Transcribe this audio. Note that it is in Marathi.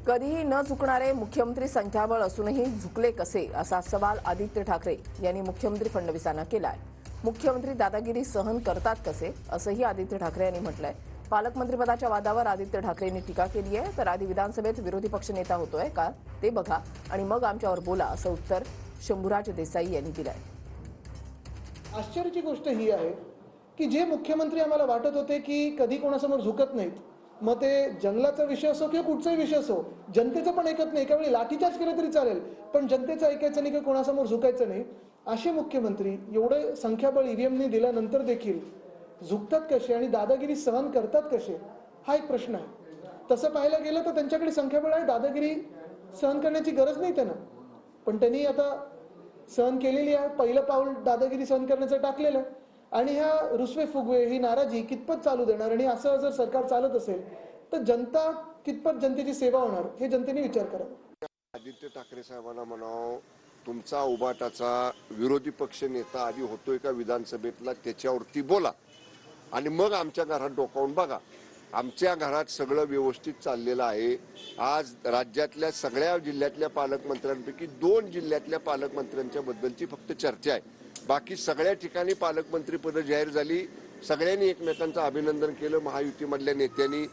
कधीही न झुकणारे मुख्यमंत्री संख्याबळ असूनही झुकले कसे असा सवाल आदित्य ठाकरे यांनी मुख्यमंत्री फडणवीसांना केलाय। मुख्यमंत्री दादागिरी सहन करतात कसे असंही आदित्य ठाकरे यांनी म्हटलंय। पालकमंत्रीपदाच्या वादावर आदित्य ठाकरेंनी टीका केली आहे। तर आधी विधानसभेत विरोधी पक्षनेता होतोय का ते बघा आणि मग आमच्यावर बोला असं उत्तर शंभूराज देसाई यांनी दिलंय। आश्चर्याची गोष्ट ही आहे की जे मुख्यमंत्री आम्हाला वाटत होते की कधी कोणासमोर झुकत नाहीत, मग ते जंगलाचा विषय असो किंवा कुठचाही विषय असो, जनतेचं पण ऐकत नाही, एका वेळी लाठीचार्ज केलं तरी चालेल पण जनतेचं ऐकायचं नाही किंवा कोणासमोर झुकायचं नाही, असे मुख्यमंत्री एवढे संख्याबळ ईव्हीएमने दिल्यानंतर देखील झुकतात कसे आणि दादागिरी सहन करतात कसे, हा एक प्रश्न आहे। तसं पाहायला गेलं तर त्यांच्याकडे संख्याबळ आहे, दादागिरी सहन करण्याची गरज नाही त्यांना, पण त्यांनी आता सहन केलेली आहे। पहिलं पाऊल दादागिरी सहन करण्याचं टाकलेलं आहे आणि ह्या रुसवे फुगवे ही नाराजी कितपत चालू देणार आणि असं जर सरकार चालत असेल तर जनता कितपत जनतेची सेवा होणार हे जनतेने विचार करावा। आदित्य ठाकरे साहेबांना म्हणावं, तुमचा उबाटाचा विरोधी पक्ष नेता आधी होतोय का विधानसभेतला त्याच्यावरती बोला आणि मग आमच्या घरात डोकावून बघा। आमच्या घरात सगळं व्यवस्थित चाललेलं आहे। आज राज्यातल्या सगळ्या जिल्ह्यातल्या पालकमंत्र्यांपैकी 2 जिल्ह्यातल्या पालकमंत्र्यांच्या बद्दलची फक्त चर्चा आहे। बाकी सगळ्या ठिकाणी पालकमंत्री पद जाहीर झाली, सगळ्यांनी एकमेकांचं अभिनंदन केलं महायुतीमधल्या नेत्यांनी।